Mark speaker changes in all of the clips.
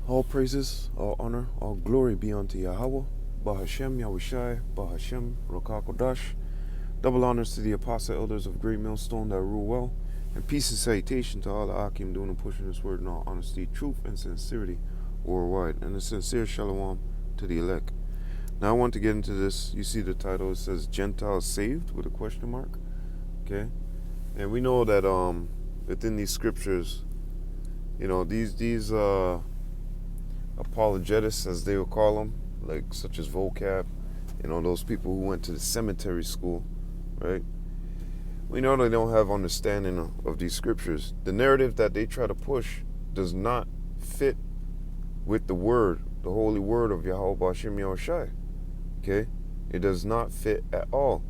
Speaker 1: All praises, all honor, all glory be unto Yahweh, Bahashem Yahushai, Bahashem Rokakodash. Double honors to the apostle elders of Great Millstone that rule well, and peace and salutation to all the Akim doing and pushing this word in all honesty, truth, and sincerity worldwide, and a sincere shalom to the elect. Now I want to get into this. You see the title, it says Gentiles Saved with a question mark. Okay? And we know that within these scriptures, these apologetists, as they would call them, like such as vocab, those people who went to the cemetery school, right? We know they don't have understanding of these scriptures. The narrative that they try to push does not fit with the word, the holy word of Yahweh Bashim Yahushai. Okay? It does not fit at all.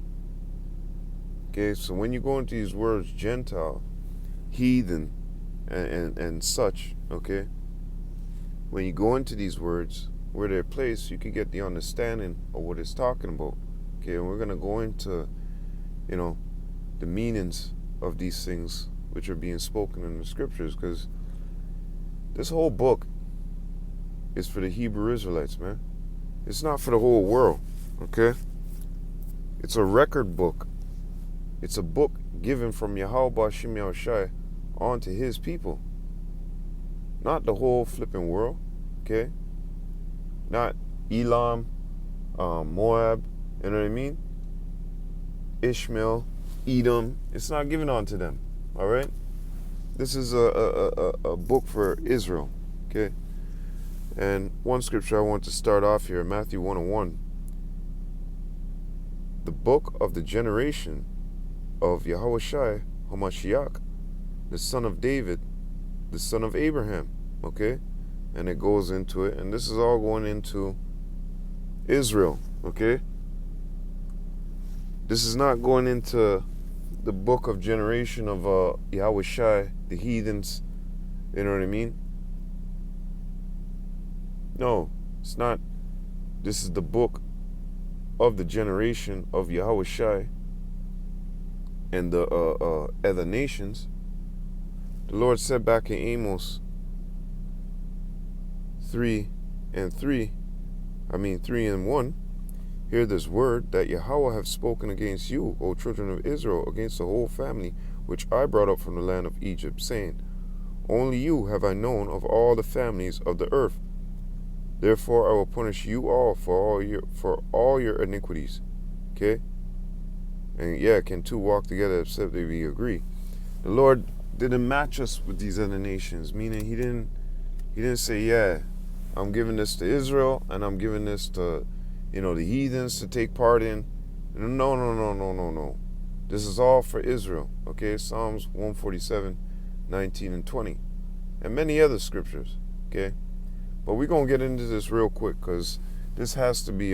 Speaker 1: Okay, so when you go into these words, Gentile, heathen, and such, okay, when you go into these words, where they're placed, you can get the understanding of what it's talking about. Okay, and we're going to go into, the meanings of these things which are being spoken in the scriptures, because this whole book is for the Hebrew Israelites, man. It's not for the whole world, okay? It's a record book. It's a book given from Yahweh Bashim Yahushai onto his people. Not the whole flipping world, okay? Not Elam, Moab, you know what I mean? Ishmael, Edom. It's not given onto them, all right? This is a book for Israel, okay? And one scripture I want to start off here, Matthew 1:1. The book of the generation of Yahushai HaMashiach, the son of David, the son of Abraham, okay? And it goes into it, and this is all going into Israel, okay? This is not going into the book of generation of Yahushai, the heathens, you know what I mean? No, it's not. This is the book of the generation of Yahushai and the other nations. The Lord said back in Amos 3 and 1, hear this word that Yahweh have spoken against you, O children of Israel, against the whole family which I brought up from the land of Egypt, saying, only you have I known of all the families of the earth. Therefore I will punish you all for all your iniquities. Okay? And yeah, can two walk together except they be agree? The Lord didn't match us with these other nations, meaning he didn't say, yeah, I'm giving this to Israel and I'm giving this to, the heathens to take part in. No. This is all for Israel. Okay? Psalms 147, 19 and 20. And many other scriptures. Okay? But we're going to get into this real quick because this has to be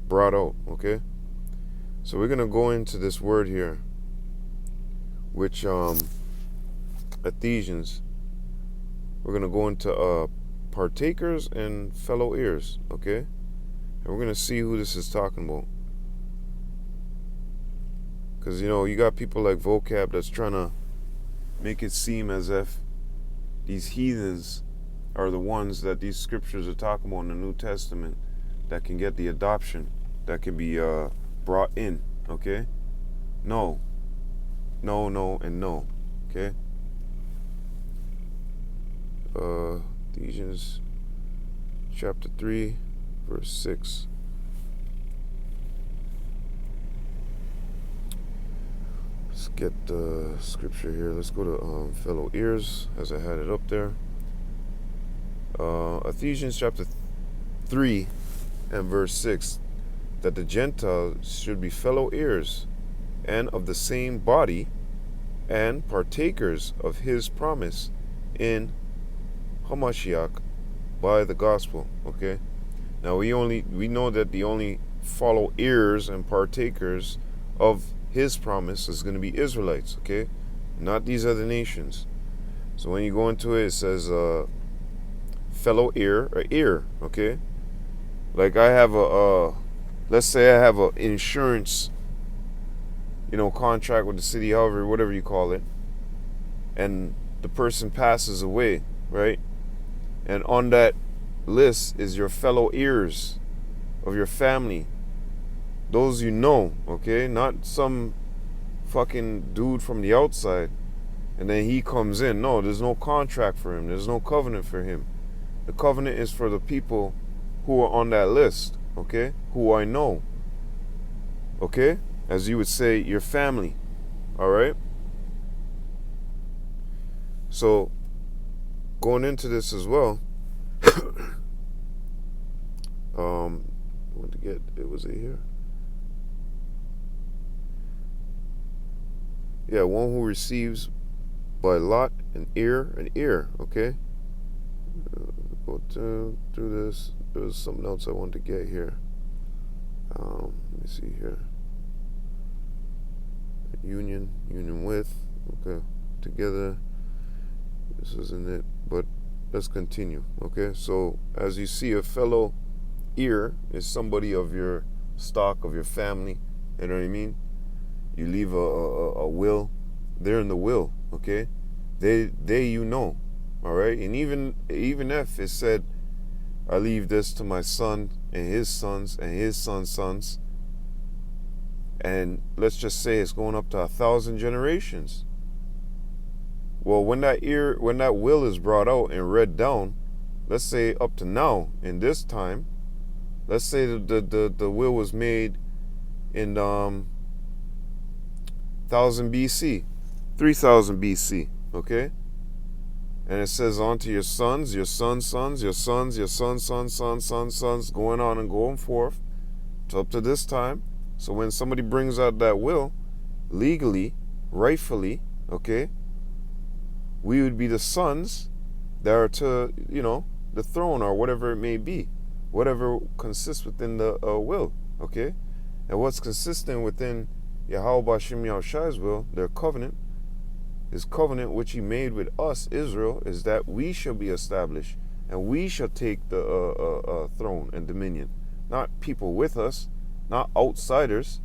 Speaker 1: brought out, okay? So we're going to go into this word here, which Ephesians, we're going to go into partakers and fellow heirs, okay? And we're going to see who this is talking about. Because, you got people like vocab that's trying to make it seem as if these heathens are the ones that these scriptures are talking about in the New Testament that can get the adoption, that can be brought in, okay? No, and no, okay? Ephesians chapter 3, verse 6. Let's get the scripture here. Let's go to fellow ears, as I had it up there. Ephesians chapter 3 and verse 6, that the Gentiles should be fellow heirs and of the same body and partakers of his promise in Hamashiach by the gospel. Okay, now we know that the only fellow heirs and partakers of his promise is going to be Israelites, okay, not these other nations. So when you go into it, it says fellow heir or heir, okay? Like I have let's say I have a insurance, contract with the city, however, whatever you call it, and the person passes away, right? And on that list is your fellow heirs of your family. Those you know, okay? Not some fucking dude from the outside and then he comes in. No, there's no contract for him. There's no covenant for him. The covenant is for the people who are on that list, okay? Who I know, okay? As you would say, your family, all right? So, going into this as well, I want to get, it was here. Yeah, one who receives by lot an ear, okay? Go through this. There was something else I wanted to get here. Let me see here. Union with, okay, together. This isn't it, but let's continue, okay? So, as you see, a fellow ear is somebody of your stock, of your family, you know what I mean? You leave a will, they're in the will, okay? They you know, all right? And even if it said, I leave this to my son and his sons and his sons' sons, and let's just say it's going up to 1,000 generations. Well, when that will is brought out and read down, let's say up to now, in this time, let's say the will was made in 1000 BC, 3000 BC, okay? And it says on to your sons, your sons' sons, your sons, your sons' sons, sons, going on and going forth to up to this time. So when somebody brings out that will, legally, rightfully, okay, we would be the sons that are to, the throne or whatever it may be, whatever consists within the will, okay? And what's consistent within Yahweh Bashim Yahushai's will, their covenant, his covenant which he made with us, Israel, is that we shall be established and we shall take the throne and dominion. Not people with us, not outsiders.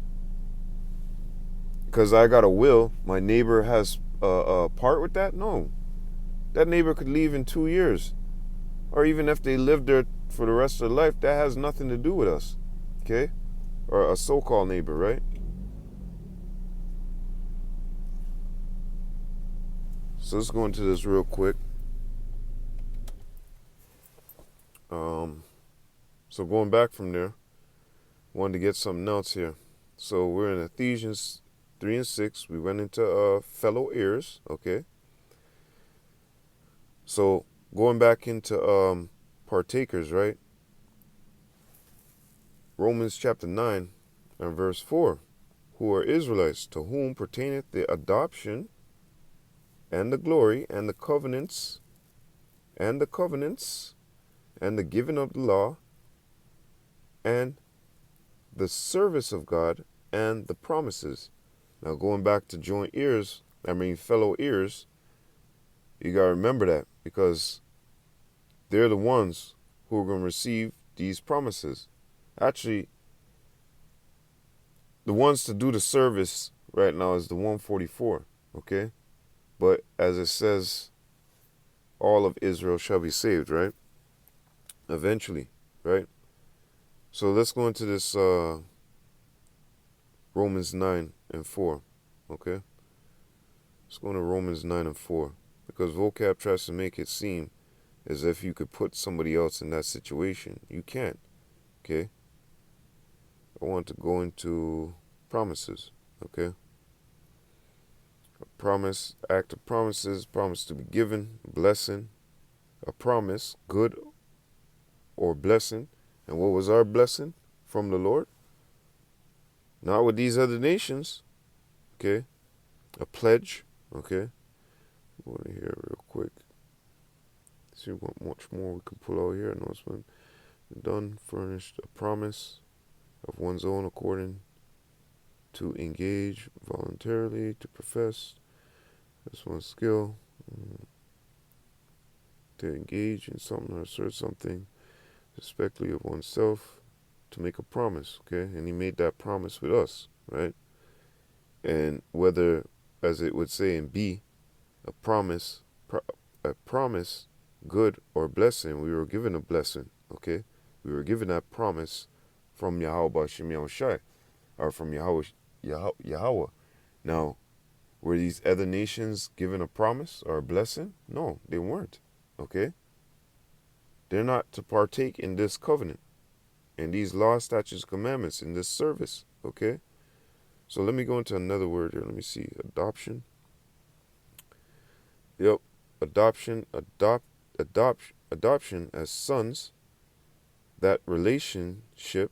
Speaker 1: Because I got a will, my neighbor has a part with that? No. That neighbor could leave in 2 years. Or even if they live there for the rest of their life, that has nothing to do with us. Okay? Or a so-called neighbor, right? So let's go into this real quick. So going back from there, wanted to get something else here. So we're in Ephesians 3 and 6. We went into fellow heirs, okay? So going back into partakers, right? Romans chapter 9 and verse 4. Who are Israelites, to whom pertaineth the adoption and the glory and the covenants and the giving of the law and the service of God and the promises. Now going back to fellow heirs, you got to remember that, because they're the ones who are going to receive these promises. Actually, the ones to do the service right now is the 144, okay? But as it says, all of Israel shall be saved, right? Eventually, right? So let's go into this Romans 9 and 4, okay? Let's go into Romans 9 and 4. Because vocab tries to make it seem as if you could put somebody else in that situation. You can't, okay? I want to go into promises, okay? A promise, act of promises, promise to be given, blessing, a promise, good or blessing. And what was our blessing from the Lord? Not with these other nations, okay? A pledge, okay? Go in here real quick. See what much more we can pull out here. No, it's been done, furnished a promise of one's own according to engage voluntarily, to profess. That's one's skill. To engage in something or assert something, especially of oneself, to make a promise, okay? And he made that promise with us, right? And whether, as it would say in B, a promise good or blessing. We were given a blessing, okay? We were given that promise from Yahweh Shem Yahushai, or from Yahweh. Now, were these other nations given a promise or a blessing? No, they weren't, okay? They're not to partake in this covenant, in these laws, statutes, commandments, in this service, okay? So let me go into another word here. Let me see. Adoption. Yep. Adoption as sons, that relationship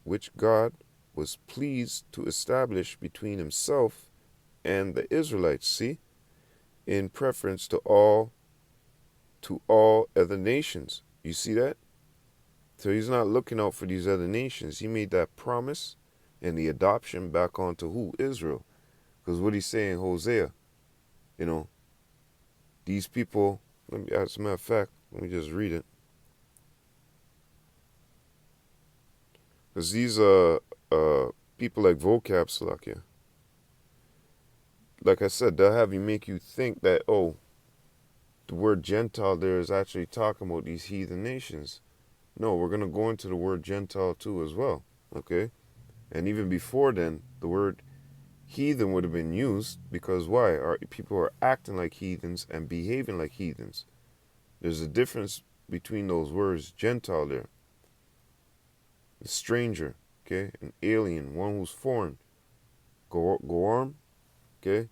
Speaker 1: which God was pleased to establish between himself and the Israelites, see, in preference to all other nations. You see that? So he's not looking out for these other nations. He made that promise and the adoption back onto who? Israel. Because what he's saying, Hosea, you know, these people, as a matter of fact, let me just read it. Because these people like vocab, Salakia, like I said, they'll have you make you think that, oh, the word Gentile there is actually talking about these heathen nations. No, we're going to go into the word Gentile too as well, okay? And even before then, the word heathen would have been used because why? Our people are acting like heathens and behaving like heathens. There's a difference between those words. Gentile there, a stranger, okay? An alien, one who's foreign. Goarm, okay?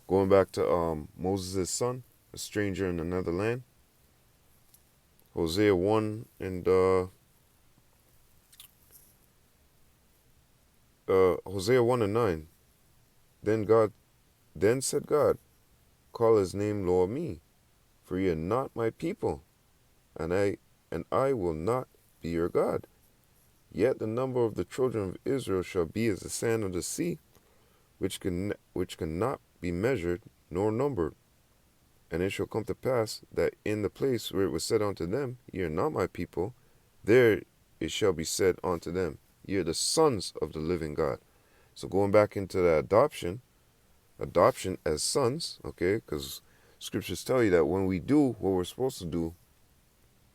Speaker 1: Going back to Moses' son, a stranger in another land. Hosea 1 and Hosea 1 and 9. Then said God, call his name Lo Me, for ye are not my people, and I will not be your God. Yet the number of the children of Israel shall be as the sand of the sea, which cannot be measured nor numbered. And it shall come to pass that in the place where it was said unto them, Ye are not my people, there it shall be said unto them, Ye are the sons of the living God. So going back into the adoption as sons, okay, because scriptures tell you that when we do what we're supposed to do,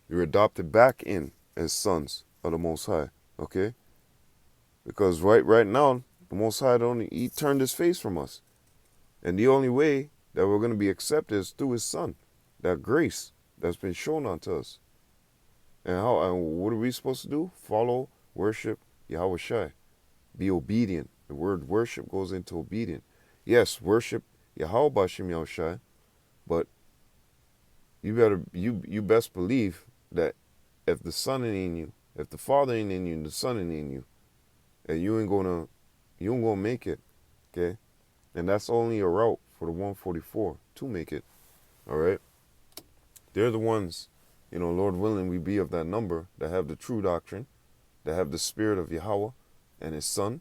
Speaker 1: you're adopted back in as sons of the Most High, okay? Because right now, the Most High he turned his face from us. And the only way that we're going to be accepted is through his son, that grace that's been shown unto us. And what are we supposed to do? Follow, worship Yahweh Shai. Be obedient. The word worship goes into obedient. Yes, worship Yahweh Bashem Yahushai, but you best believe that if the Son ain't in you, if the Father ain't in you, and the Son ain't in you, and you ain't gonna make it, okay? And that's only a route for the 144 to make it, all right? They're the ones, Lord willing, we be of that number that have the true doctrine, that have the spirit of Yahweh and his Son.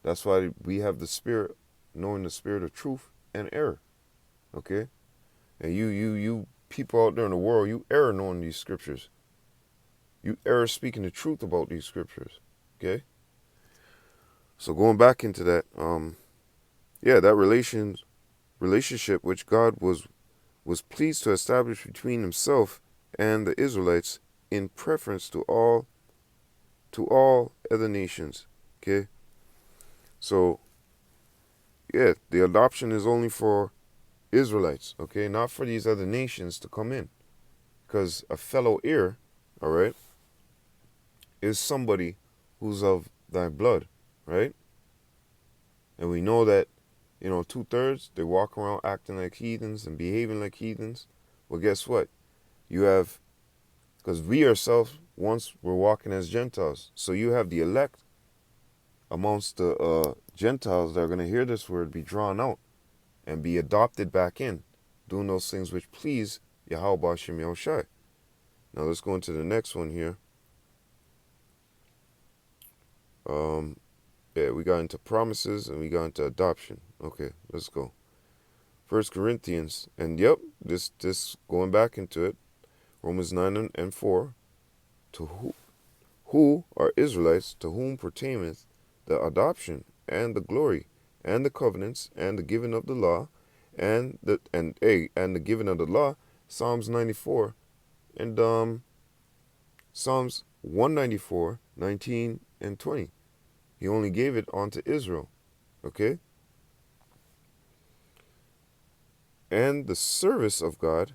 Speaker 1: That's why we have the spirit, knowing the spirit of truth and error, okay? And you people out there in the world, you error knowing these scriptures. You error speaking the truth about these scriptures, okay? So going back into that, that relationship which God was pleased to establish between himself and the Israelites in preference to all other nations, okay? So, yeah, the adoption is only for Israelites, okay? Not for these other nations to come in. Because a fellow heir, all right, is somebody who's of thy blood, right? And we know that, 2/3, they walk around acting like heathens and behaving like heathens. Well, guess what? You have, because we ourselves once were walking as Gentiles. So you have the elect amongst the Gentiles that are going to hear this word be drawn out and be adopted back in, doing those things which please Yahweh Bashem Yahushai. Now let's go into the next one here. We got into promises and we got into adoption. Okay, let's go. 1 Corinthians, and yep, this going back into it, Romans 9 and 4, to who are Israelites, to whom pertaineth the adoption and the glory and the covenants and the giving of the law and the giving of the law. Psalms 94 And Psalms 194, 19 and 20. He only gave it unto Israel. Okay? And the service of God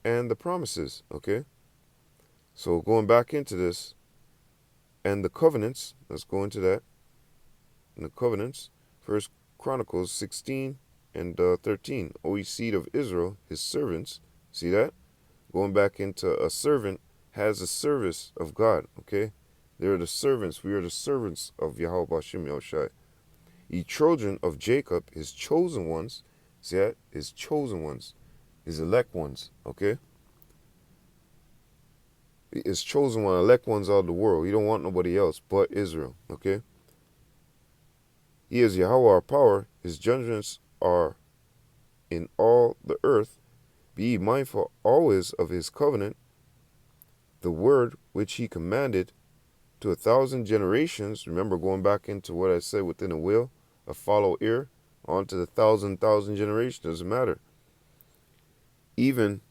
Speaker 1: and the promises. Okay? So going back into this, and the covenants, let's go into that. And the covenants, First Chronicles 16 and 13. O ye seed of Israel, his servants. See that? Going back into a servant has a service of God. Okay? They're the servants. We are the servants of Yahweh Bashem Yahushai. Ye children of Jacob, his chosen ones. See that? His chosen ones. His elect ones. Okay? His chosen one, elect ones out of the world. He don't want nobody else but Israel. Okay? He is Yahweh our power. His judgments are in all the earth. Be ye mindful always of his covenant, the word which he commanded to 1,000 generations. Remember going back into what I said within a will, a follow ear, on to the thousand generations. Doesn't matter. Even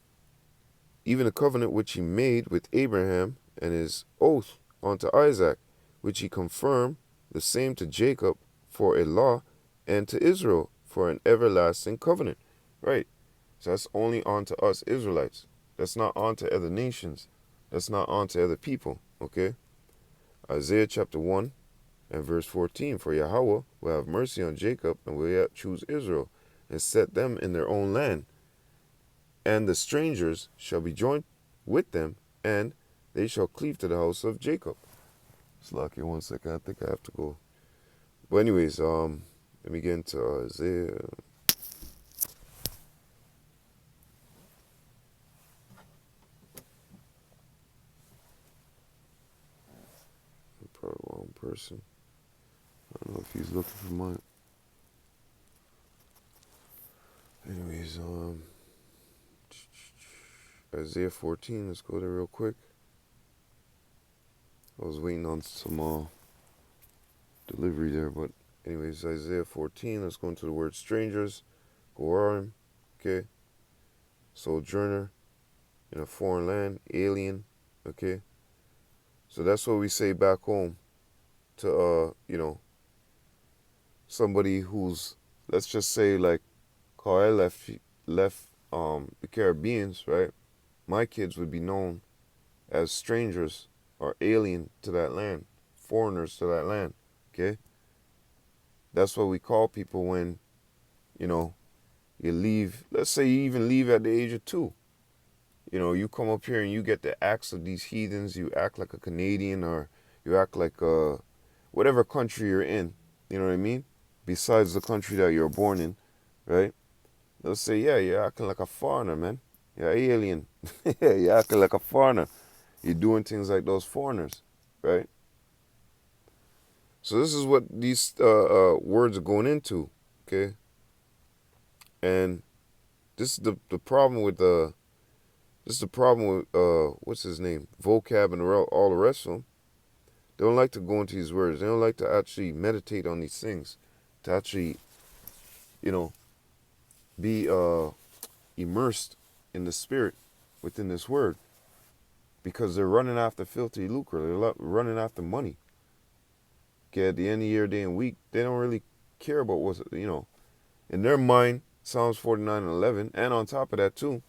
Speaker 1: the covenant which he made with Abraham, and his oath unto Isaac, which he confirmed, the same to Jacob for a law, and to Israel for an everlasting covenant. Right. So that's only on to us Israelites. That's not on to other nations. That's not on to other people. Okay? Isaiah chapter 1 and verse 14. For Yahweh will have mercy on Jacob, and will yet choose Israel, and set them in their own land. And the strangers shall be joined with them, and they shall cleave to the house of Jacob. Slack here 1 second. I think I have to go. But anyways, let me get into Isaiah. I'm probably the wrong person. I don't know if he's looking for mine. Anyways, Isaiah 14. Let's go there real quick. I was waiting on some delivery there, but anyways, Isaiah 14. Let's go into the word strangers. Goarim. Okay. Sojourner in a foreign land. Alien. Okay. So that's what we say back home to somebody who's, let's just say, like how I left the Caribbeans, right? My kids would be known as strangers or alien to that land, foreigners to that land. Okay? That's what we call people when, you leave. Let's say you even leave at the age of 2. You come up here and you get the acts of these heathens. You act like a Canadian, or you act like whatever country you're in. You know what I mean? Besides the country that you're born in, right? They'll say, yeah, you're acting like a foreigner, man. You're alien. You're acting like a foreigner. You're doing things like those foreigners, right? So this is what these words are going into, okay? And this is the problem with what's his name, vocab and all the rest of them. They don't like to go into these words. They don't like to actually meditate on these things, to actually, be immersed in the spirit within this word, because they're running after filthy lucre. They're running after money. Okay, at the end of the year, day and week, they don't really care about what's, in their mind, Psalms 49 and 11, and on top of that too,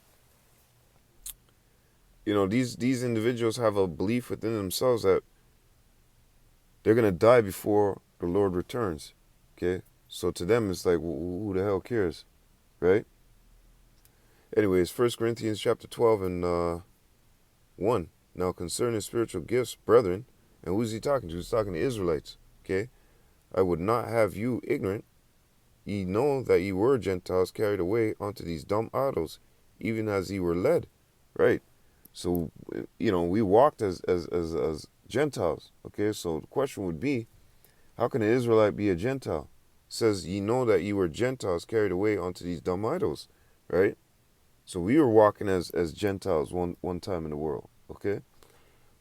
Speaker 1: these individuals have a belief within themselves that they're going to die before the Lord returns. Okay, so to them, it's like, who the hell cares, right? Anyways, 1 Corinthians chapter 12 and 1. Now concerning spiritual gifts, brethren, and who's he talking to? He's talking to Israelites. Okay, I would not have you ignorant. Ye know that ye were Gentiles carried away unto these dumb idols, even as ye were led. Right? So, we walked as Gentiles. Okay, so the question would be, how can an Israelite be a Gentile? It says, ye know that ye were Gentiles carried away unto these dumb idols. Right? So we were walking as Gentiles one time in the world. Okay?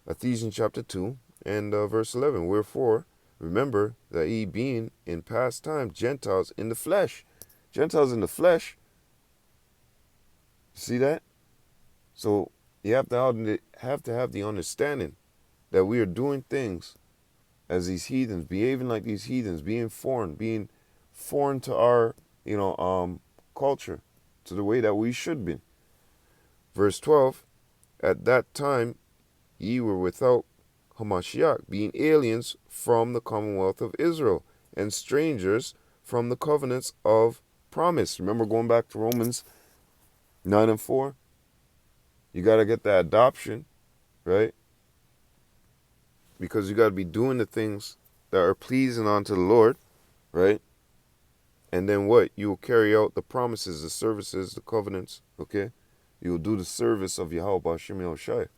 Speaker 1: Ephesians chapter 2 and verse 11. Wherefore, remember that ye being in past time Gentiles in the flesh. Gentiles in the flesh. See that? So, You have to have the understanding that we are doing things as these heathens, behaving like these heathens, being foreign to our, culture, to the way that we should be. Verse 12, at that time ye were without Hamashiach, being aliens from the commonwealth of Israel, and strangers from the covenants of promise. Remember going back to Romans 9 and 4? You got to get that adoption, right? Because you got to be doing the things that are pleasing unto the Lord, right? And then what? You will carry out the promises, the services, the covenants, okay? You will do the service of Yahweh B'Shem Yahushai.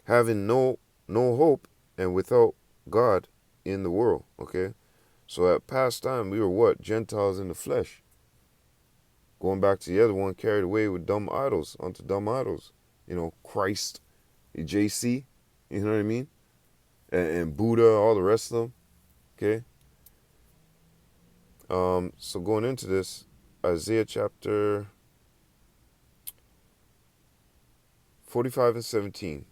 Speaker 1: Having no hope and without God in the world, okay? So at past time, we were what? Gentiles in the flesh. Going back to the other one, carried away with dumb idols, unto dumb idols. Christ, JC, you know what I mean? And Buddha, all the rest of them, okay? So going into this, Isaiah chapter 45 and 17.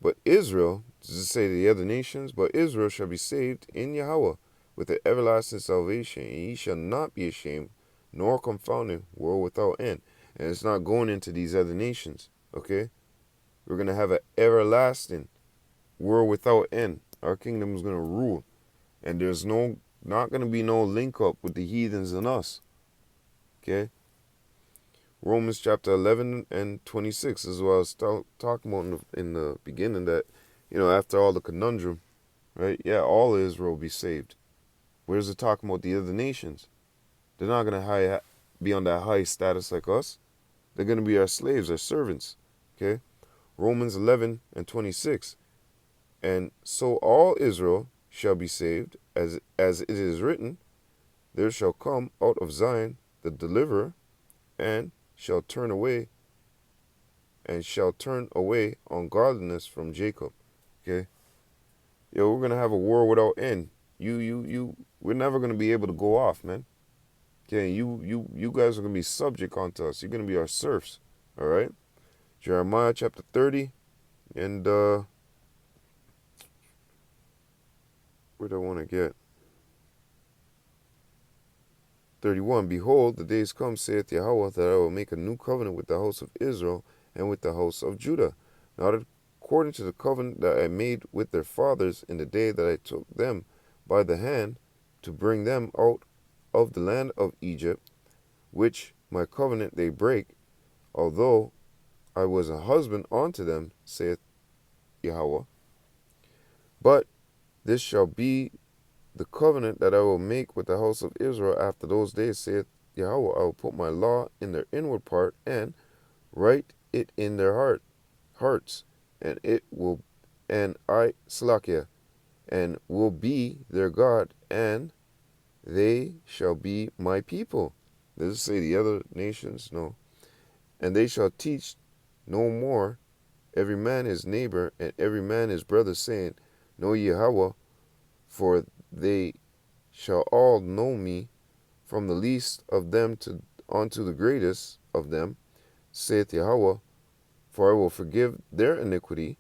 Speaker 1: But Israel, does it say the other nations? But Israel shall be saved in Yahweh with the everlasting salvation, and ye shall not be ashamed, nor confounded, world without end. And it's not going into these other nations, okay? We're going to have an everlasting world without end. Our kingdom is going to rule. And there's not going to be no link up with the heathens and us, okay? Romans chapter 11 and 26 is what I was talking about in the beginning, that, after all the conundrum, right? Yeah, all Israel will be saved. Where's it talking about the other nations? They're not going to be on that high status like us. They're going to be our slaves, our servants, okay? Romans 11 and 26. And so all Israel shall be saved, as it is written, there shall come out of Zion the deliverer, and shall turn away ungodliness from Jacob. Okay? We're gonna have a war without end. We're never gonna be able to go off, man. Okay, you guys are gonna be subject unto us. You're gonna be our serfs. All right? Jeremiah chapter 30 and where do I want to get? 31. Behold, the days come, saith Yahweh, that I will make a new covenant with the house of Israel and with the house of Judah, not according to the covenant that I made with their fathers in the day that I took them by the hand to bring them out of the land of Egypt, which my covenant they break, although I was a husband unto them, saith Yahweh. But this shall be the covenant that I will make with the house of Israel after those days, saith Yahweh. I will put my law in their inward part and write it in their hearts, and and will be their God, and they shall be my people. Does it say the other nations? No. And they shall teach no more every man his neighbor and every man his brother, saying, Know ye Yahweh, for they shall all know me, from the least of them unto the greatest of them, saith Yahweh, for I will forgive their iniquity,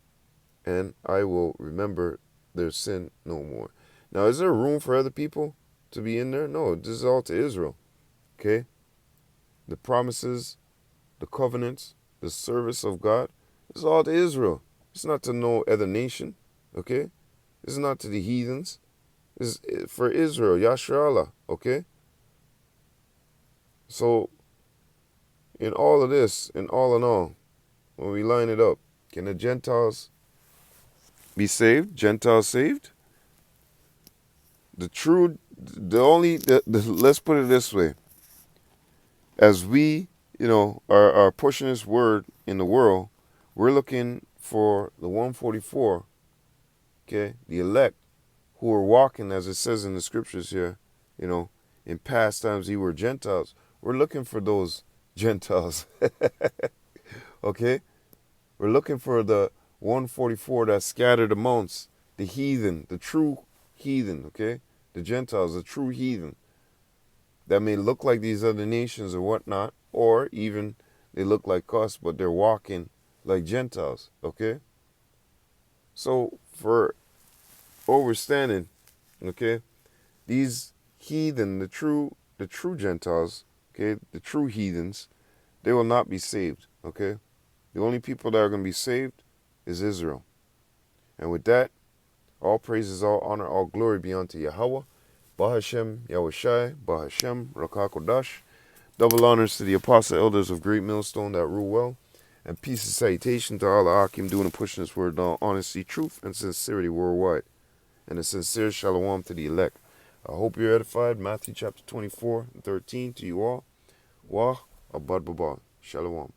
Speaker 1: and I will remember their sin no more. Now, is there room for other people to be in there? No, this is all to Israel, okay? The promises, the covenants, the service of God, it's all to Israel. It's not to no other nation, okay? It's not to the heathens. It's for Israel, Yasharallah, okay? So, in all of this, in all, when we line it up, can the Gentiles be saved? Gentiles saved? Let's put it this way. As we, are pushing this word in the world, we're looking for the 144, okay, the elect, who are walking, as it says in the scriptures here, in past times ye were Gentiles. We're looking for those Gentiles, okay? We're looking for the 144 that's scattered amongst the heathen, the true heathen, okay? The Gentiles, the true heathen, that may look like these other nations or whatnot, or even they look like us, but they're walking like Gentiles, okay? So for overstanding, okay, these heathen, the true Gentiles, okay, the true heathens, they will not be saved, okay? The only people that are going to be saved is Israel. And with that, all praises, all honor, all glory be unto Yahweh, Bahashem, Yahushai, Bahashem, Rakakodash. Double honors to the apostle elders of Great Millstone that rule well. And peace and salutation to all the Akim doing and pushing this word on honesty, truth, and sincerity worldwide. And a sincere shalom to the elect. I hope you're edified. Matthew chapter 24 and 13 to you all. Wah, abad babal. Shalom.